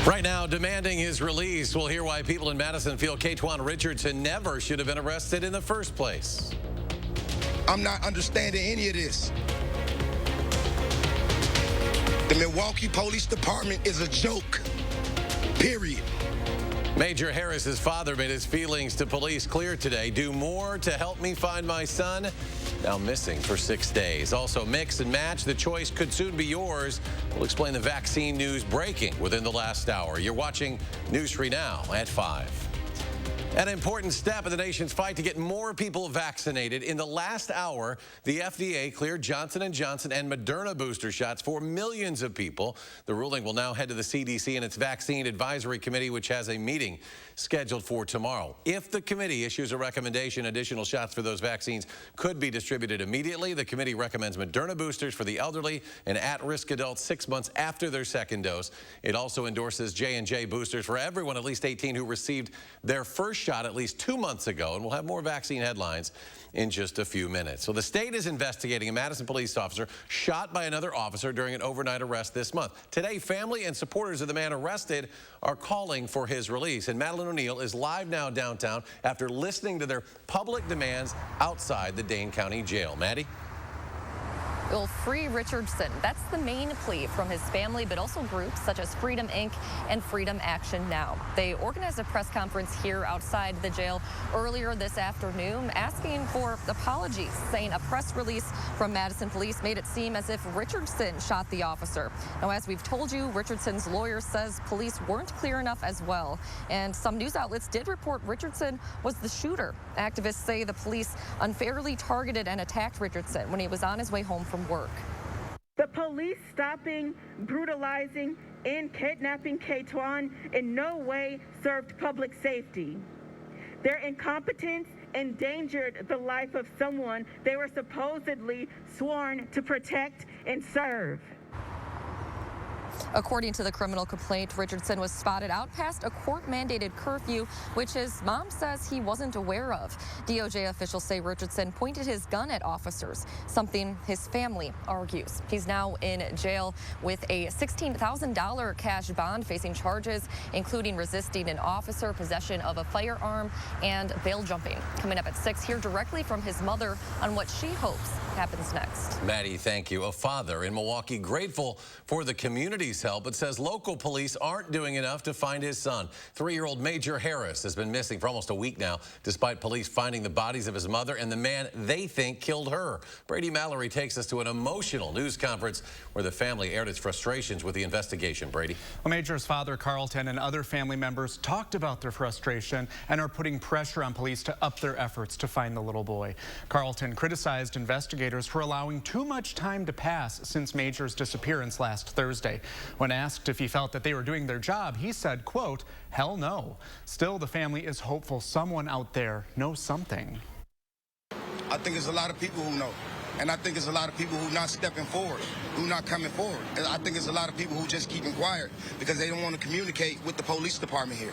Right now, demanding his release. We'll hear why people in Madison feel K-Twan Richardson never should have been arrested in the first place. I'm not understanding any of this. The Milwaukee Police Department is a joke, period. Major Harris's father made his feelings to police clear today. Do more to help me find my son. Now missing for 6 days. Also mix and match. The choice could soon be yours. We'll explain the vaccine news breaking within the last hour. You're watching News 3 Now at 5. An important step in the nation's fight to get more people vaccinated. In the last hour, the FDA cleared Johnson & Johnson and Moderna booster shots for millions of people. The ruling will now head to the CDC and its Vaccine Advisory Committee, which has a meeting scheduled for tomorrow. If the committee issues a recommendation, additional shots for those vaccines could be distributed immediately. The committee recommends Moderna boosters for the elderly and at-risk adults 6 months after their second dose. It also endorses J&J boosters for everyone at least 18 who received their first shot at least 2 months ago, and we'll have more vaccine headlines in just a few minutes. So the state is investigating a Madison police officer shot by another officer during an overnight arrest this month. Today, family and supporters of the man arrested are calling for his release, and Madeline O'Neill is live now downtown after listening to their public demands outside the Dane County Jail. Maddie? Will free Richardson. That's the main plea from his family, but also groups such as Freedom Inc. and Freedom Action Now. They organized a press conference here outside the jail earlier this afternoon asking for apologies, saying a press release from Madison police made it seem as if Richardson shot the officer. Now, as we've told you, Richardson's lawyer says police weren't clear enough as well, and some news outlets did report Richardson was the shooter. Activists say the police unfairly targeted and attacked Richardson when he was on his way home from work. The police stopping, brutalizing, and kidnapping K-Twan in no way served public safety. Their incompetence endangered the life of someone they were supposedly sworn to protect and serve. According to the criminal complaint, Richardson was spotted out past a court-mandated curfew, which his mom says he wasn't aware of. DOJ officials say Richardson pointed his gun at officers, something his family argues. He's now in jail with a $16,000 cash bond, facing charges including resisting an officer, possession of a firearm, and bail jumping. Coming up at 6, hear directly from his mother on what she hopes happens next. Maddie, thank you. A father in Milwaukee grateful for the community's help, but says local police aren't doing enough to find his son. 3-year-old Major Harris has been missing for almost a week now, despite police finding the bodies of his mother and the man they think killed her. Brady Mallory takes us to an emotional news conference where the family aired its frustrations with the investigation. Brady. Well, Major's father, Carlton, and other family members talked about their frustration and are putting pressure on police to up their efforts to find the little boy. Carlton criticized investigators for allowing too much time to pass since Major's disappearance last Thursday. When asked if he felt that they were doing their job, he said, quote, "Hell no." Still, the family is hopeful someone out there knows something. I think there's a lot of people who know. And I think there's a lot of people who not stepping forward, who not coming forward. And I think there's a lot of people who just keeping quiet because they don't want to communicate with the police department here.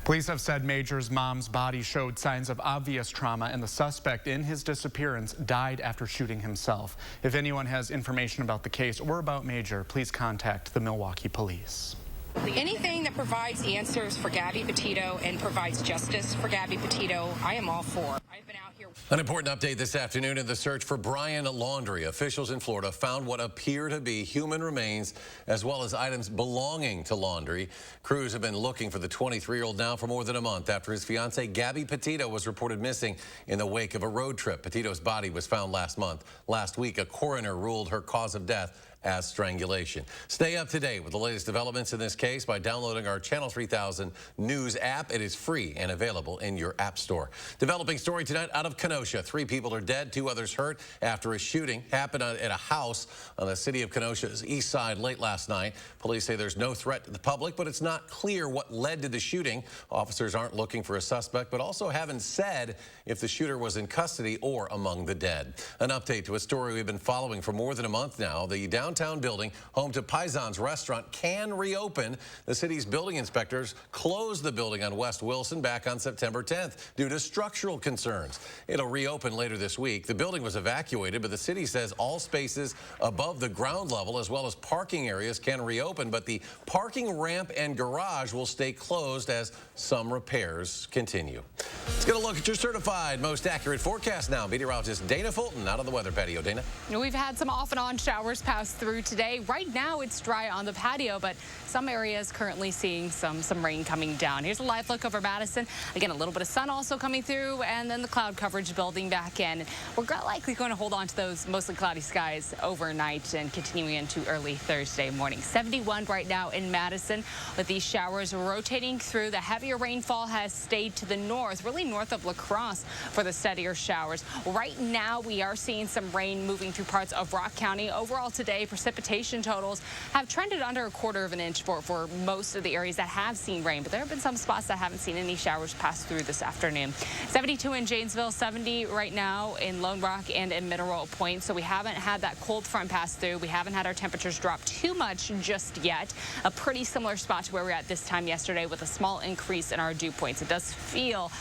Police have said Major's mom's body showed signs of obvious trauma, and the suspect in his disappearance died after shooting himself. If anyone has information about the case or about Major, please contact the Milwaukee Police. Anything that provides answers for Gabby Petito and provides justice for Gabby Petito, I am all for. I've been out here. An important update this afternoon in the search for Brian Laundrie. Officials in Florida found what appear to be human remains as well as items belonging to Laundrie. Crews have been looking for the 23-year-old now for more than a month after his fiancée Gabby Petito was reported missing in the wake of a road trip. Petito's body was found last month. Last week, a coroner ruled her cause of death as strangulation. Stay up to date with the latest developments in this case by downloading our Channel 3000 News app. It is free and available in your app store. Developing story tonight out of Kenosha. 3 people are dead, 2 others hurt after a shooting happened at a house on the city of Kenosha's east side late last night. Police say there's no threat to the public, but it's not clear what led to the shooting. Officers aren't looking for a suspect, but also haven't said if the shooter was in custody or among the dead. An update to a story we've been following for more than a month now. The downtown downtown building, home to Paisan's restaurant, can reopen. The city's building inspectors closed the building on West Wilson back on September 10th due to structural concerns. It'll reopen later this week. The building was evacuated, but the city says all spaces above the ground level as well as parking areas can reopen, but the parking ramp and garage will stay closed as some repairs continue. Let's get a look at your certified most accurate forecast now. Meteorologist Dana Fulton out on the weather patio. Dana? We've had some off and on showers pass through today. Right now it's dry on the patio, but some areas currently seeing some rain coming down. Here's a live look over Madison. Again, a little bit of sun also coming through, and then the cloud coverage building back in. We're likely going to hold on to those mostly cloudy skies overnight and continuing into early Thursday morning. 71 right now in Madison with these showers rotating through. The heavier rainfall has stayed to the north, really north of La Crosse for the steadier showers. Right now we are seeing some rain moving through parts of Rock County. Overall today, precipitation totals have trended under 1/4 of an inch for most of the areas that have seen rain, but there have been some spots that haven't seen any showers pass through this afternoon. 72 in Janesville, 70 right now in Lone Rock and in Mineral Point. So we haven't had that cold front pass through. We haven't had our temperatures drop too much just yet. A pretty similar spot to where we're at this time yesterday with a small increase in our dew points. It does feel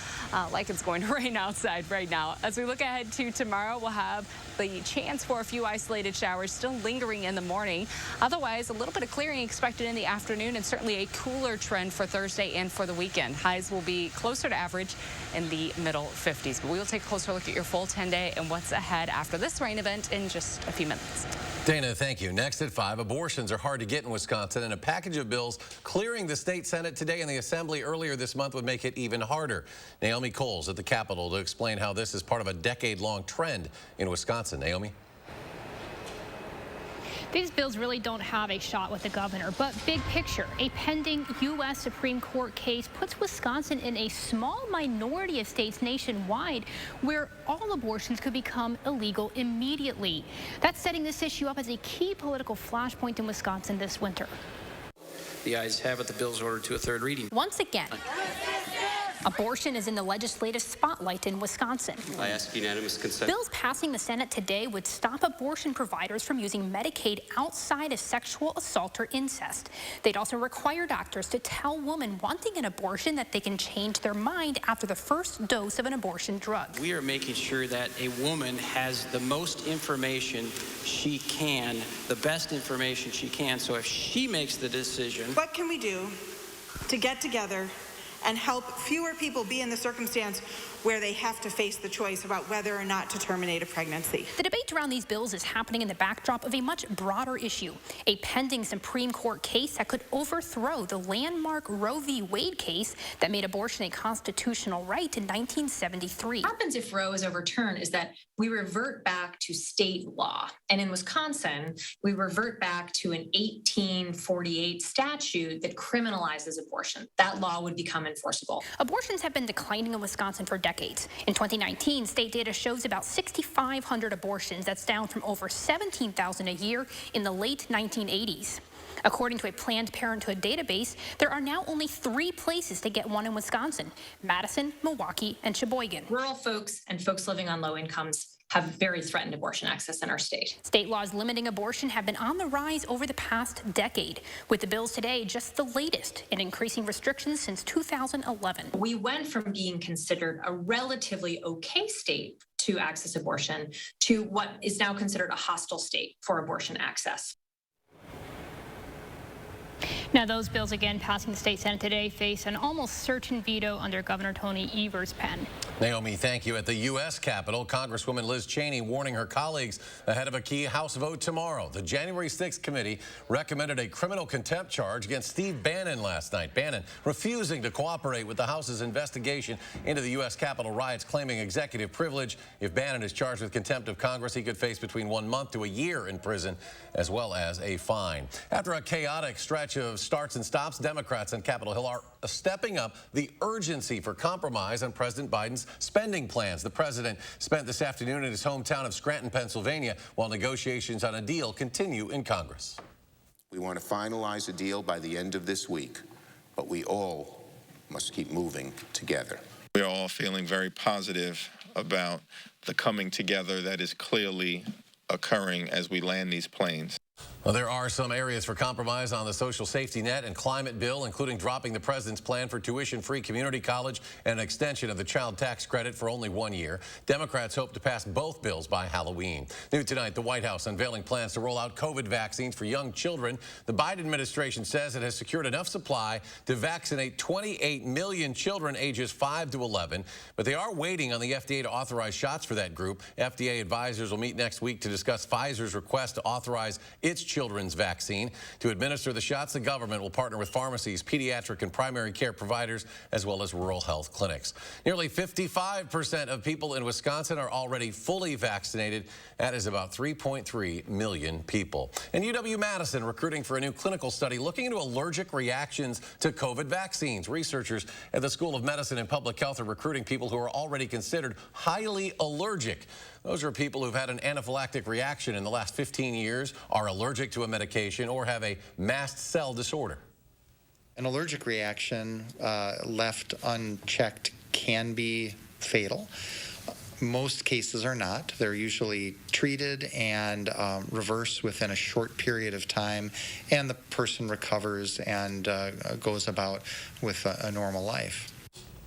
like it's going to rain outside right now. As we look ahead to tomorrow, we'll have the chance for a few isolated showers still lingering in the morning. Otherwise, a little bit of clearing expected in the afternoon and certainly a cooler trend for Thursday and for the weekend. Highs will be closer to average in the middle 50s. But we will take a closer look at your full 10-day and what's ahead after this rain event in just a few minutes. Dana, thank you. Next at 5, abortions are hard to get in Wisconsin, and a package of bills clearing the state Senate today and the Assembly earlier this month would make it even harder. Naomi Coles at the Capitol to explain how this is part of a decade-long trend in Wisconsin. Naomi? These bills really don't have a shot with the governor, but big picture, a pending U.S. Supreme Court case puts Wisconsin in a small minority of states nationwide where all abortions could become illegal immediately. That's setting this issue up as a key political flashpoint in Wisconsin this winter. The ayes have it. The bill's ordered to a third reading. Once again, abortion is in the legislative spotlight in Wisconsin. I ask unanimous consent. Bills passing the Senate today would stop abortion providers from using Medicaid outside of sexual assault or incest. They'd also require doctors to tell women wanting an abortion that they can change their mind after the first dose of an abortion drug. We are making sure that a woman has the most information she can, the best information she can, so if she makes the decision. What can we do to get together and help fewer people be in the circumstance where they have to face the choice about whether or not to terminate a pregnancy? The debate around these bills is happening in the backdrop of a much broader issue, a pending Supreme Court case that could overthrow the landmark Roe v. Wade case that made abortion a constitutional right in 1973. What happens if Roe is overturned is that we revert back to state law. And in Wisconsin, we revert back to an 1848 statute that criminalizes abortion. That law would become enforceable. Abortions have been declining in Wisconsin for decades. In 2019, state data shows about 6,500 abortions. That's down from over 17,000 a year in the late 1980s. According to a Planned Parenthood database, there are now only 3 places to get one in Wisconsin: Madison, Milwaukee, and Sheboygan. Rural folks and folks living on low incomes have very threatened abortion access in our state. State laws limiting abortion have been on the rise over the past decade, with the bills today just the latest in increasing restrictions since 2011. We went from being considered a relatively okay state to access abortion to what is now considered a hostile state for abortion access. Now, those bills, again, passing the state Senate today, face an almost certain veto under Governor Tony Evers' pen. Naomi, thank you. At the U.S. Capitol, Congresswoman Liz Cheney warning her colleagues ahead of a key House vote tomorrow. The January 6th committee recommended a criminal contempt charge against Steve Bannon last night. Bannon refusing to cooperate with the House's investigation into the U.S. Capitol riots, claiming executive privilege. If Bannon is charged with contempt of Congress, he could face between 1 month to a year in prison, as well as a fine. After a chaotic stretch of starts and stops, Democrats on Capitol Hill are stepping up the urgency for compromise on President Biden's spending plans. The president spent this afternoon in his hometown of Scranton, Pennsylvania, while negotiations on a deal continue in Congress. We want to finalize a deal by the end of this week, but we all must keep moving together. We are all feeling very positive about the coming together that is clearly occurring as we land these planes. Well, there are some areas for compromise on the social safety net and climate bill, including dropping the president's plan for tuition-free community college and an extension of the child tax credit for only 1 year. Democrats hope to pass both bills by Halloween. New tonight, the White House unveiling plans to roll out COVID vaccines for young children. The Biden administration says it has secured enough supply to vaccinate 28 million children ages 5 to 11, but they are waiting on the FDA to authorize shots for that group. FDA advisors will meet next week to discuss Pfizer's request to authorize its children's vaccine. To administer the shots, the government will partner with pharmacies, pediatric and primary care providers, as well as rural health clinics. Nearly 55% of people in Wisconsin are already fully vaccinated. That is about 3.3 million people. And UW-Madison recruiting for a new clinical study looking into allergic reactions to COVID vaccines. Researchers at the School of Medicine and Public Health are recruiting people who are already considered highly allergic. Those are people who've had an anaphylactic reaction in the last 15 years, are allergic to a medication, or have a mast cell disorder. An allergic reaction left unchecked can be fatal. Most cases are not. They're usually treated and reverse within a short period of time, and the person recovers and goes about with a normal life.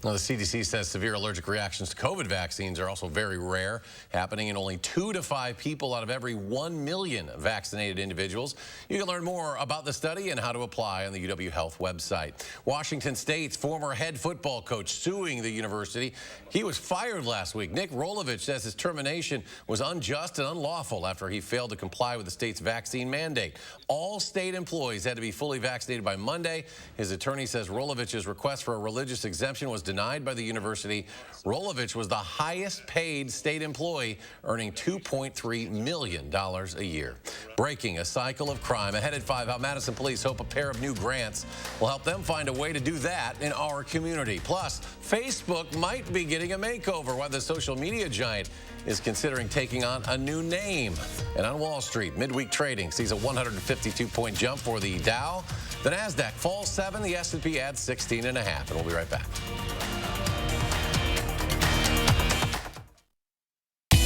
Now, the CDC says severe allergic reactions to COVID vaccines are also very rare, happening in only 2 to 5 people out of every 1 million vaccinated individuals. You can learn more about the study and how to apply on the UW Health website. Washington State's former head football coach suing the university. He was fired last week. Nick Rolovich says his termination was unjust and unlawful after he failed to comply with the state's vaccine mandate. All state employees had to be fully vaccinated by Monday. His attorney says Rolovich's request for a religious exemption was denied by the university. Rolovich was the highest paid state employee, earning $2.3 million a year. Breaking a cycle of crime. Ahead at 5, how Madison police hope a pair of new grants will help them find a way to do that in our community. Plus, Facebook might be getting a makeover while the social media giant is considering taking on a new name. And on Wall Street, midweek trading sees a 152-point jump for the Dow. The NASDAQ falls 7, the S&P adds 16.5. And we'll be right back.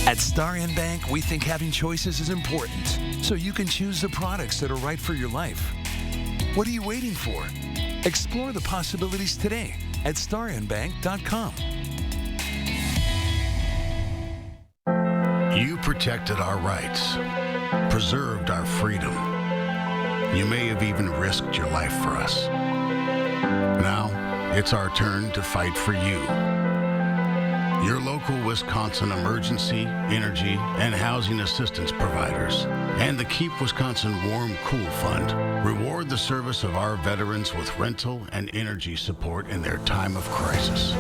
At Star N Bank, we think having choices is important, so you can choose the products that are right for your life. What are you waiting for? Explore the possibilities today at starnbank.com. You protected our rights, preserved our freedom. You may have even risked your life for us. Now, it's our turn to fight for you. Your local Wisconsin emergency, energy, and housing assistance providers, and the Keep Wisconsin Warm Cool Fund reward the service of our veterans with rental and energy support in their time of crisis.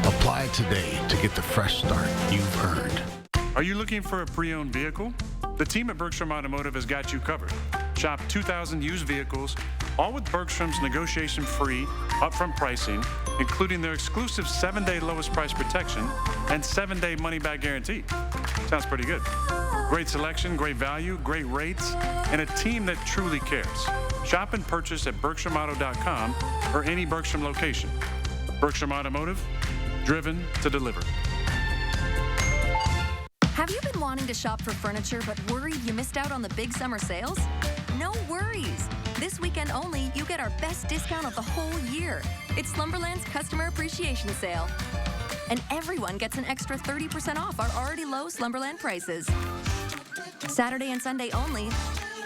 Apply today to get the fresh start you've earned. Are you looking for a pre-owned vehicle? The team at Bergstrom Automotive has got you covered. Shop 2,000 used vehicles, all with Bergstrom's negotiation-free upfront pricing, including their exclusive 7-day lowest price protection and 7-day money-back guarantee. Sounds pretty good. Great selection, great value, great rates, and a team that truly cares. Shop and purchase at BergstromAuto.com or any Bergstrom location. Bergstrom Automotive, driven to deliver. Have you been wanting to shop for furniture but worried you missed out on the big summer sales? No worries. This weekend only, you get our best discount of the whole year. It's Slumberland's Customer Appreciation Sale. And everyone gets an extra 30% off our already low Slumberland prices. Saturday and Sunday only,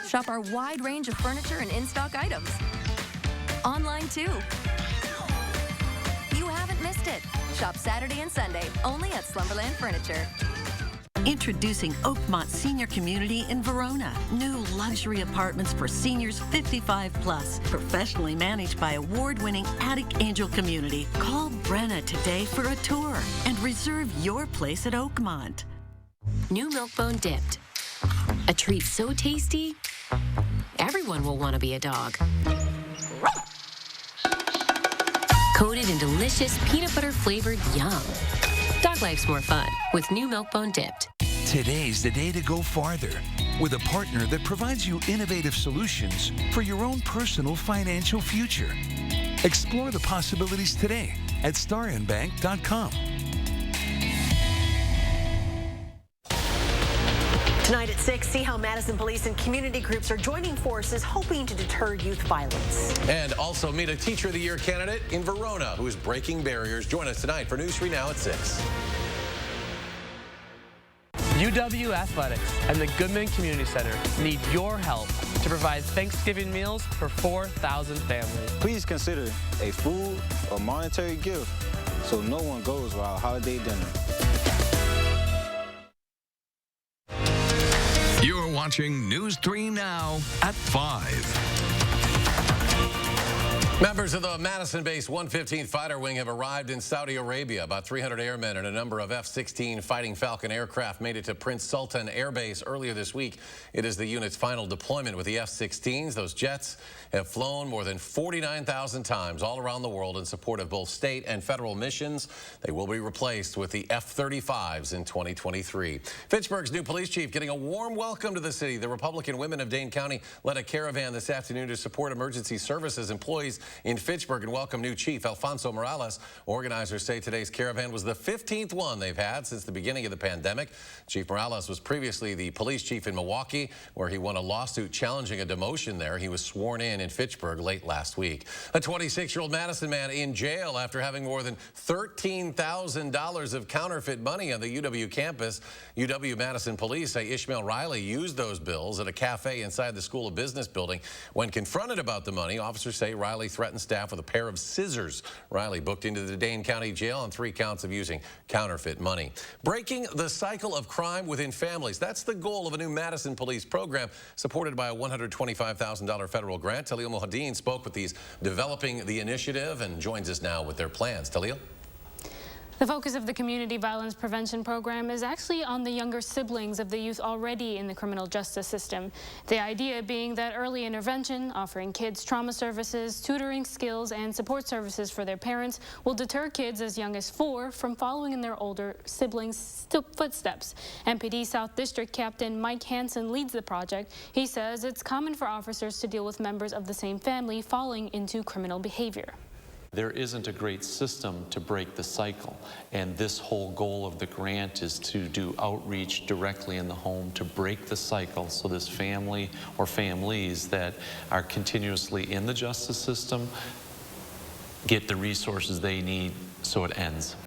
shop our wide range of furniture and in-stock items. Online too. You haven't missed it. Shop Saturday and Sunday only at Slumberland Furniture. Introducing Oakmont Senior Community in Verona. New luxury apartments for seniors 55 plus. Professionally managed by award-winning Attic Angel Community. Call Brenna today for a tour and reserve your place at Oakmont. New Milk-Bone Dipped. A treat so tasty, everyone will want to be a dog. Coated in delicious peanut butter flavored yum. Dog life's more fun with new Milk-Bone Dipped. Today's the day to go farther with a partner that provides you innovative solutions for your own personal financial future. Explore the possibilities today at starnbank.com. Tonight at 6, see how Madison police and community groups are joining forces hoping to deter youth violence. And also meet a Teacher of the Year candidate in Verona who is breaking barriers. Join us tonight for News 3 Now at 6. UW Athletics and the Goodman Community Center need your help to provide Thanksgiving meals for 4,000 families. Please consider a food or monetary gift so no one goes without holiday dinner. You're watching News 3 Now at 5. Members of the Madison-based 115th Fighter Wing have arrived in Saudi Arabia. About 300 airmen and a number of F-16 Fighting Falcon aircraft made it to Prince Sultan Air Base earlier this week. It is the unit's final deployment with the F-16s. Those jets have flown more than 49,000 times all around the world in support of both state and federal missions. They will be replaced with the F-35s in 2023. Fitchburg's new police chief getting a warm welcome to the city. The Republican women of Dane County led a caravan this afternoon to support emergency services employees in Fitchburg and welcome new chief Alfonso Morales. Organizers say today's caravan was the 15th one they've had since the beginning of the pandemic. Chief Morales was previously the police chief in Milwaukee, where he won a lawsuit challenging a demotion there. He was sworn in Fitchburg late last week. A 26-year-old Madison man in jail after having more than $13,000 of counterfeit money on the UW campus. UW-Madison police say Ishmael Riley used those bills at a cafe inside the School of Business building. When confronted about the money, officers say Riley threatened staff with a pair of scissors. Riley booked into the Dane County Jail on 3 counts of using counterfeit money. Breaking the cycle of crime within families. That's the goal of a new Madison police program supported by a $125,000 federal grant. Talil Mohadeen spoke with these developing the initiative and joins us now with their plans. Talil? The focus of the Community Violence Prevention Program is actually on the younger siblings of the youth already in the criminal justice system. The idea being that early intervention, offering kids trauma services, tutoring skills, and support services for their parents will deter kids as young as 4 from following in their older siblings' footsteps. MPD South District Captain Mike Hansen leads the project. He says it's common for officers to deal with members of the same family falling into criminal behavior. There isn't a great system to break the cycle, and this whole goal of the grant is to do outreach directly in the home to break the cycle so this family or families that are continuously in the justice system get the resources they need so it ends.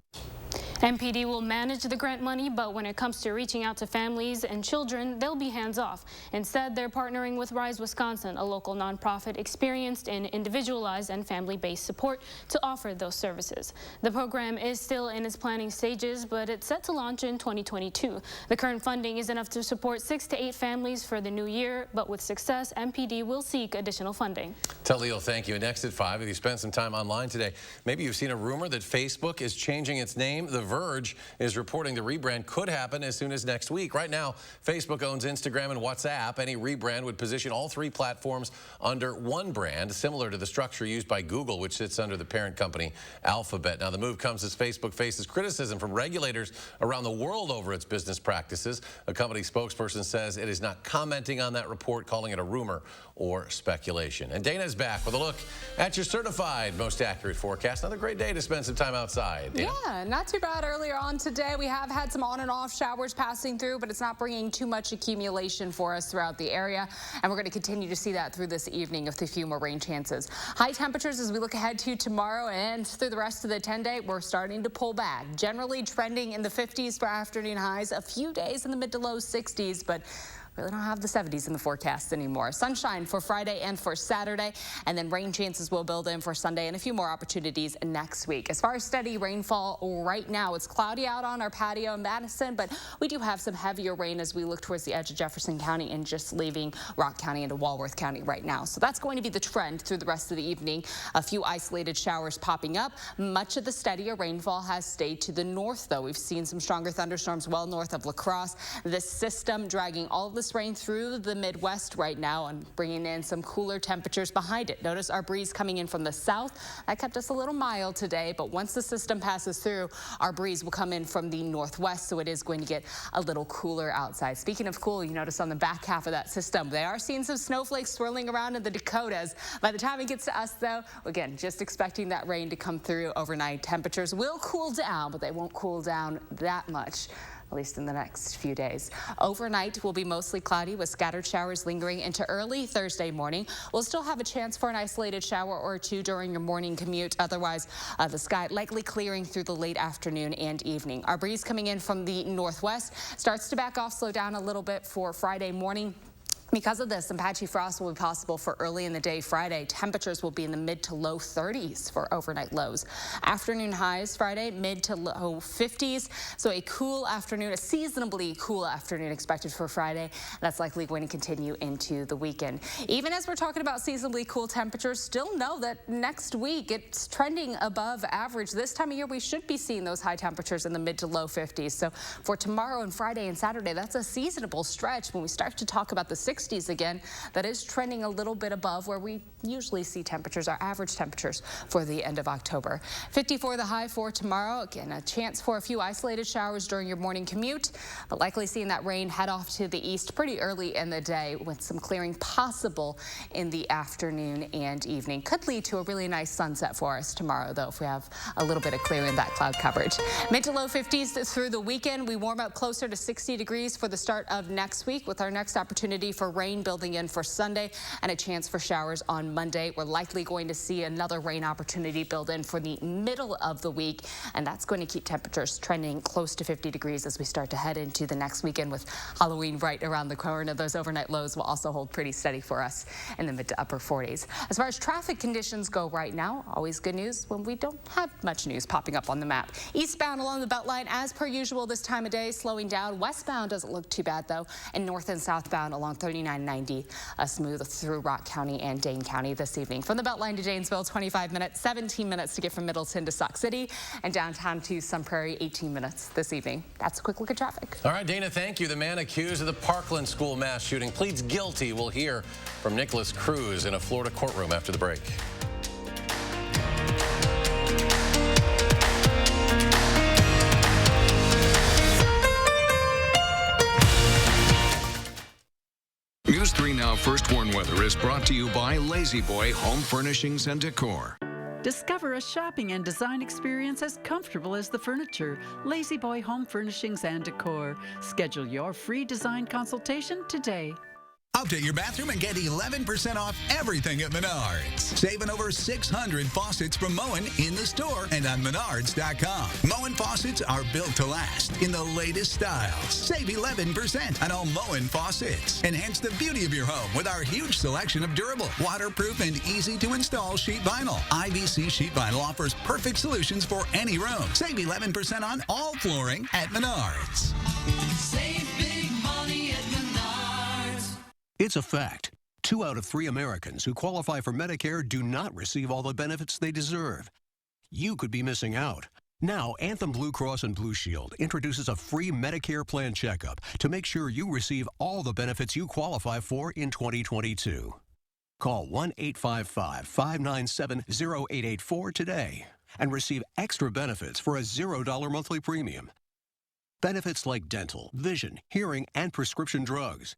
MPD will manage the grant money, but when it comes to reaching out to families and children, they'll be hands-off. Instead, they're partnering with Rise Wisconsin, a local nonprofit experienced in individualized and family-based support, to offer those services. The program is still in its planning stages, but it's set to launch in 2022. The current funding is enough to support 6 to 8 families for the new year, but with success, MPD will seek additional funding. Talil, thank you. Next at 5, if you spent some time online today, maybe you've seen a rumor that Facebook is changing its name. The Verge is reporting the rebrand could happen as soon as next week. Right now, Facebook owns Instagram and WhatsApp. Any rebrand would position all 3 platforms under one brand, similar to the structure used by Google, which sits under the parent company Alphabet. Now, the move comes as Facebook faces criticism from regulators around the world over its business practices. A company spokesperson says it is not commenting on that report, calling it a rumor or speculation. And Dana's back with a look at your certified most accurate forecast. Another great day to spend some time outside. Dana? Yeah, not too bad. Earlier on today, we have had some on and off showers passing through, but it's not bringing too much accumulation for us throughout the area. And we're going to continue to see that through this evening with a few more rain chances. High temperatures as we look ahead to tomorrow and through the rest of the 10-day, we're starting to pull back. Generally trending in the 50s for afternoon highs, a few days in the mid to low 60s, but really don't have the 70s in the forecast anymore. Sunshine for Friday and for Saturday, and then rain chances will build in for Sunday and a few more opportunities next week. As far as steady rainfall right now, it's cloudy out on our patio in Madison, but we do have some heavier rain as we look towards the edge of Jefferson County and just leaving Rock County into Walworth County right now. So that's going to be the trend through the rest of the evening. A few isolated showers popping up. Much of the steadier rainfall has stayed to the north, though. We've seen some stronger thunderstorms well north of La Crosse. This system dragging all of this rain through the Midwest right now and bringing in some cooler temperatures behind it. Notice our breeze coming in from the south. That kept us a little mild today, but once the system passes through, our breeze will come in from the northwest, so it is going to get a little cooler outside. Speaking of cool, you notice on the back half of that system, they are seeing some snowflakes swirling around in the Dakotas. By the time it gets to us, though, again, just expecting that rain to come through overnight. Temperatures will cool down, but they won't cool down that much at least in the next few days. Overnight will be mostly cloudy with scattered showers lingering into early Thursday morning. We'll still have a chance for an isolated shower or two during your morning commute. Otherwise, the sky likely clearing through the late afternoon and evening. Our breeze coming in from the northwest starts to back off, slow down a little bit for Friday morning. Because of this, some patchy frost will be possible for early in the day Friday. Temperatures will be in the mid to low 30s for overnight lows. Afternoon highs Friday, mid to low 50s. So a cool afternoon, a seasonably cool afternoon expected for Friday. That's likely going to continue into the weekend. Even as we're talking about seasonably cool temperatures, still know that next week it's trending above average. This time of year, we should be seeing those high temperatures in the mid to low 50s. So for tomorrow and Friday and Saturday, that's a seasonable stretch. When we start to talk about the 60s again, that is trending a little bit above where we usually see temperatures, our average temperatures for the end of October. 54 the high for tomorrow. Again, a chance for a few isolated showers during your morning commute, but likely seeing that rain head off to the east pretty early in the day with some clearing possible in the afternoon and evening. Could lead to a really nice sunset for us tomorrow, though, if we have a little bit of clear in that cloud coverage. Mid to low 50s through the weekend. We warm up closer to 60 degrees for the start of next week with our next opportunity for rain building in for Sunday and a chance for showers on Monday. We're likely going to see another rain opportunity build in for the middle of the week, and that's going to keep temperatures trending close to 50 degrees as we start to head into the next weekend with Halloween right around the corner. Those overnight lows will also hold pretty steady for us in the mid to upper 40s. As far as traffic conditions go right now, always good news when we don't have much news popping up on the map. Eastbound along the Beltline as per usual this time of day, slowing down. Westbound doesn't look too bad though, and north and southbound along 3990 smooth through Rock County and Dane County this evening. From the Beltline to Janesville, 25 minutes, 17 minutes to get from Middleton to Sauk City, and downtown to Sun Prairie, 18 minutes this evening. That's a quick look at traffic. All right, Dana, thank you. The man accused of the Parkland school mass shooting pleads guilty. We'll hear from Nicholas Cruz in a Florida courtroom after the break. News 3 Now First Warn Weather is brought to you by Lazy Boy Home Furnishings and Decor. Discover a shopping and design experience as comfortable as the furniture. Lazy Boy Home Furnishings and Decor. Schedule your free design consultation today. Update your bathroom and get 11% off everything at Menards. Saving over 600 faucets from Moen in the store and on Menards.com. Moen faucets are built to last in the latest styles. Save 11% on all Moen faucets. Enhance the beauty of your home with our huge selection of durable, waterproof, and easy-to-install sheet vinyl. IBC Sheet Vinyl offers perfect solutions for any room. Save 11% on all flooring at Menards. Save big money at Menards. It's a fact. 2 out of 3 Americans who qualify for Medicare do not receive all the benefits they deserve. You could be missing out. Now, Anthem Blue Cross and Blue Shield introduces a free Medicare plan checkup to make sure you receive all the benefits you qualify for in 2022. Call 1-855-597-0884 today and receive extra benefits for a $0 monthly premium. Benefits like dental, vision, hearing, and prescription drugs.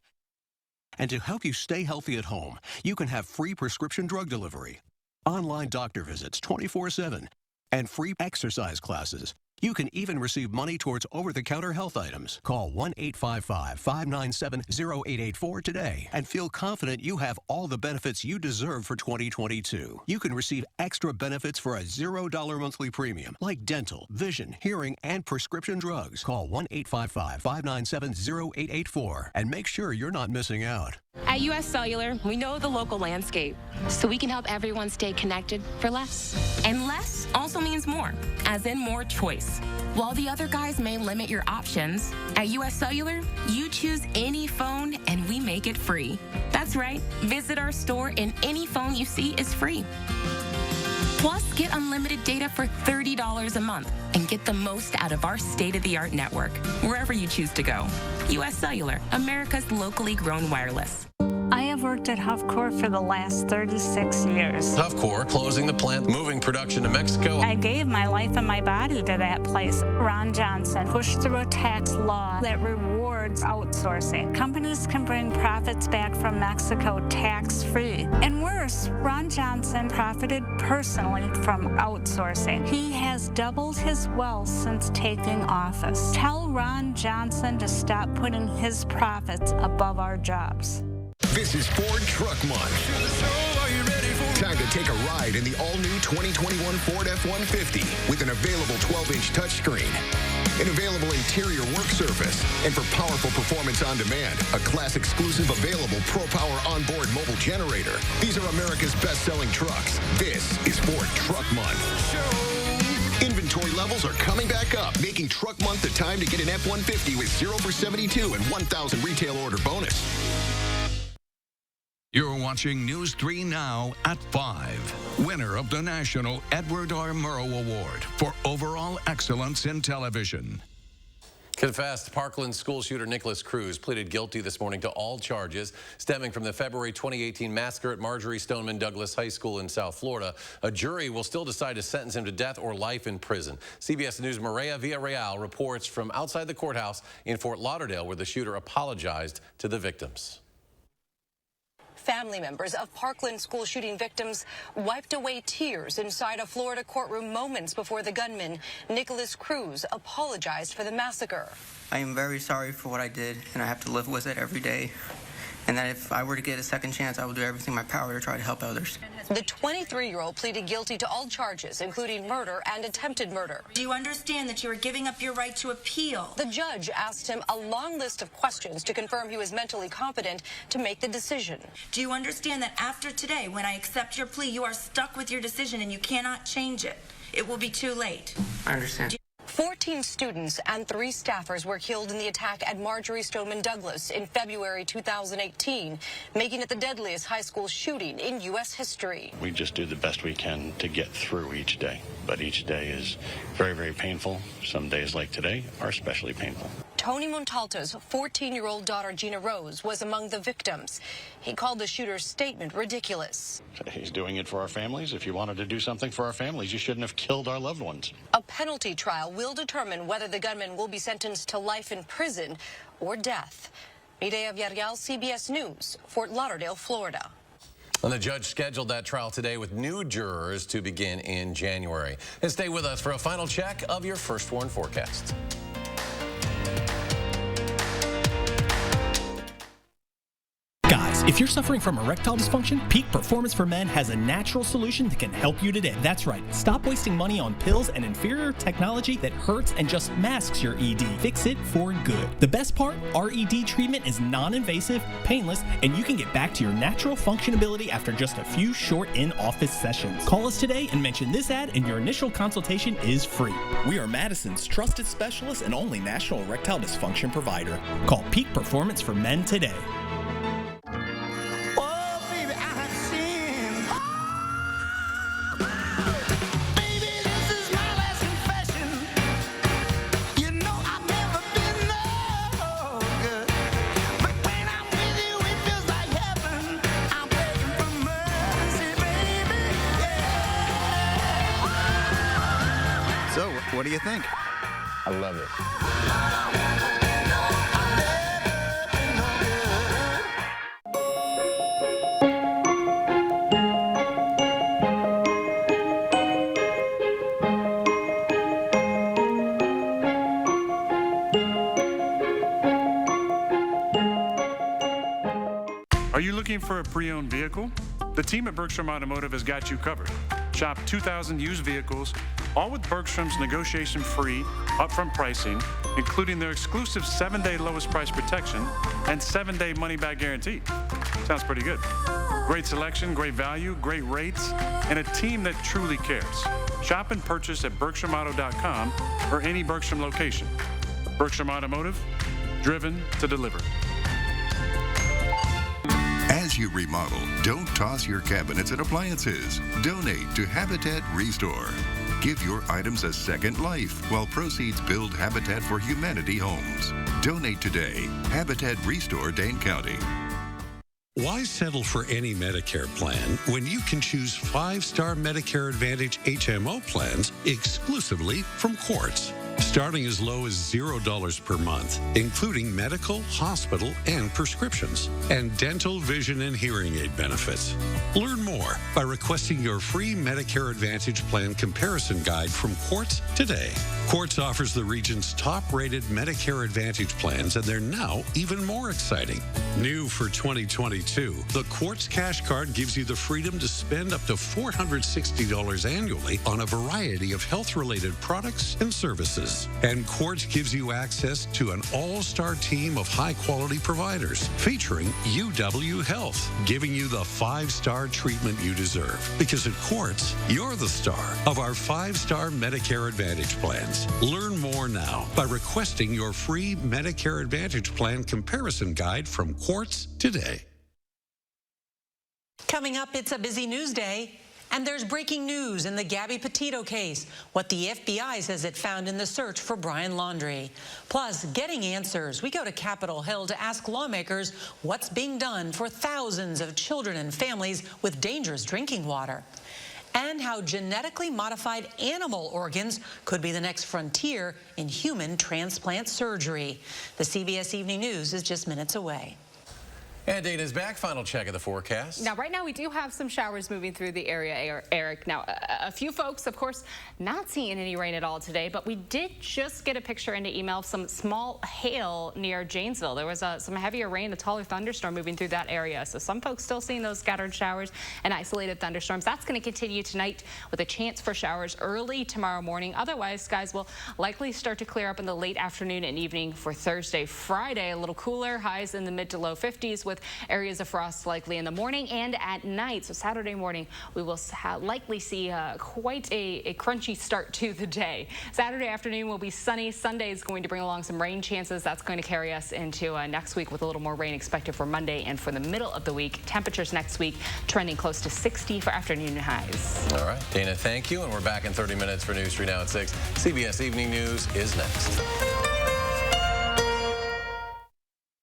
And to help you stay healthy at home, you can have free prescription drug delivery, online doctor visits 24/7, and free exercise classes. You can even receive money towards over-the-counter health items. Call 1-855-597-0884 today and feel confident you have all the benefits you deserve for 2022. You can receive extra benefits for a $0 monthly premium, like dental, vision, hearing, and prescription drugs. Call 1-855-597-0884 and make sure you're not missing out. At U.S. Cellular, we know the local landscape, so we can help everyone stay connected for less. And less also means more, as in more choice. While the other guys may limit your options, at U.S. Cellular, you choose any phone and we make it free. That's right, visit our store and any phone you see is free. Plus, get unlimited data for $30 a month and get the most out of our state-of-the-art network, wherever you choose to go. U.S. Cellular, America's locally grown wireless. I have worked at Huffcore for the last 36 years. Huffcore closing the plant, moving production to Mexico. I gave my life and my body to that place. Ron Johnson pushed through a tax law that rewards towards outsourcing. Companies can bring profits back from Mexico tax-free. And worse, Ron Johnson profited personally from outsourcing. He has doubled his wealth since taking office. Tell Ron Johnson to stop putting his profits above our jobs. This is Ford Truck Month. Time to take a ride in the all-new 2021 Ford F-150 with an available 12-inch touchscreen, an available interior work surface, and for powerful performance on demand, a class-exclusive available ProPower onboard mobile generator. These are America's best-selling trucks. This is Ford Truck Month. Inventory levels are coming back up, making Truck Month the time to get an F-150 with 0 for 72 and 1,000 retail order bonus. You're watching News 3 Now at 5. Winner of the National Edward R. Murrow Award for overall excellence in television. Confessed Parkland school shooter Nicholas Cruz pleaded guilty this morning to all charges stemming from the February 2018 massacre at Marjorie Stoneman Douglas High School in South Florida. A jury will still decide to sentence him to death or life in prison. CBS News' Maria Villarreal reports from outside the courthouse in Fort Lauderdale, where the shooter apologized to the victims. Family members of Parkland school shooting victims wiped away tears inside a Florida courtroom moments before the gunman, Nicholas Cruz, apologized for the massacre. I am very sorry for what I did, and I have to live with it every day. And that if I were to get a second chance, I will do everything in my power to try to help others. The 23-year-old pleaded guilty to all charges, including murder and attempted murder. Do you understand that you are giving up your right to appeal? The judge asked him a long list of questions to confirm he was mentally competent to make the decision. Do you understand that after today, when I accept your plea, you are stuck with your decision and you cannot change it? It will be too late. I understand. 14 students and 3 staffers were killed in the attack at Marjorie Stoneman Douglas in February 2018, making it the deadliest high school shooting in U.S. history. We just do the best we can to get through each day, but each day is very, very painful. Some days like today are especially painful. Tony Montalto's 14-year-old daughter, Gina Rose, was among the victims. He called the shooter's statement ridiculous. He's doing it for our families. If you wanted to do something for our families, you shouldn't have killed our loved ones. A penalty trial will determine whether the gunman will be sentenced to life in prison or death. Mireya Villarreal, CBS News, Fort Lauderdale, Florida. And the judge scheduled that trial today with new jurors to begin in January. And stay with us for a final check of your First Warn forecast. Guys, if you're suffering from erectile dysfunction, Peak Performance for Men has a natural solution that can help you today. That's right. Stop wasting money on pills and inferior technology that hurts and just masks your ED. Fix it for good. The best part, our ED treatment is non-invasive, painless, and you can get back to your natural functionability after just a few short in-office sessions. Call us today and mention this ad, and your initial consultation is free. We are Madison's trusted specialist and only national erectile dysfunction provider. Call Peak Performance for Men today. What do you think? I love it. Are you looking for a pre-owned vehicle? The team at Bergstrom Automotive has got you covered. Shop 2,000 used vehicles, all with Bergstrom's negotiation-free, upfront pricing, including their exclusive 7-day lowest price protection and 7-day money-back guarantee. Sounds pretty good. Great selection, great value, great rates, and a team that truly cares. Shop and purchase at BergstromAuto.com or any Bergstrom location. Bergstrom Automotive, driven to deliver. As you remodel, don't toss your cabinets and appliances. Donate to Habitat Restore. Give your items a second life while proceeds build Habitat for Humanity homes. Donate today. Habitat Restore, Dane County. Why settle for any Medicare plan when you can choose 5-star Medicare Advantage HMO plans exclusively from Quartz? starting as low as $0 per month, including medical, hospital, and prescriptions, and dental, vision, and hearing aid benefits. Learn more by requesting your free Medicare Advantage Plan comparison guide from Quartz today. Quartz offers the region's top-rated Medicare Advantage plans, and they're now even more exciting. New for 2022, the Quartz Cash Card gives you the freedom to spend up to $460 annually on a variety of health-related products and services. And Quartz gives you access to an all-star team of high-quality providers featuring UW Health, giving you the 5-star treatment you deserve. Because at Quartz, you're the star of our 5-star Medicare Advantage plans. Learn more now by requesting your free Medicare Advantage Plan comparison guide from Quartz today. Coming up, it's a busy news day. And there's breaking news in the Gabby Petito case, what the FBI says it found in the search for Brian Laundrie. Plus, getting answers. We go to Capitol Hill to ask lawmakers what's being done for thousands of children and families with dangerous drinking water. And how genetically modified animal organs could be the next frontier in human transplant surgery. The CBS Evening News is just minutes away. And Dana's back. Final check of the forecast. Now, right now, we do have some showers moving through the area, Eric. Now, a few folks, of course, not seeing any rain at all today, but we did just get a picture in the email of some small hail near Janesville. There was some heavier rain, a taller thunderstorm moving through that area. So some folks still seeing those scattered showers and isolated thunderstorms. That's going to continue tonight with a chance for showers early tomorrow morning. Otherwise, skies will likely start to clear up in the late afternoon and evening for Thursday. Friday, a little cooler, highs in the mid to low 50s with areas of frost likely in the morning and at night. So Saturday morning, we will likely see quite a crunchy start to the day. Saturday afternoon will be sunny. Sunday is going to bring along some rain chances. That's going to carry us into next week with a little more rain expected for Monday and for the middle of the week. Temperatures next week trending close to 60 for afternoon highs. All right, Dana, thank you. And we're back in 30 minutes for News 3 Now at 6. CBS Evening News is next.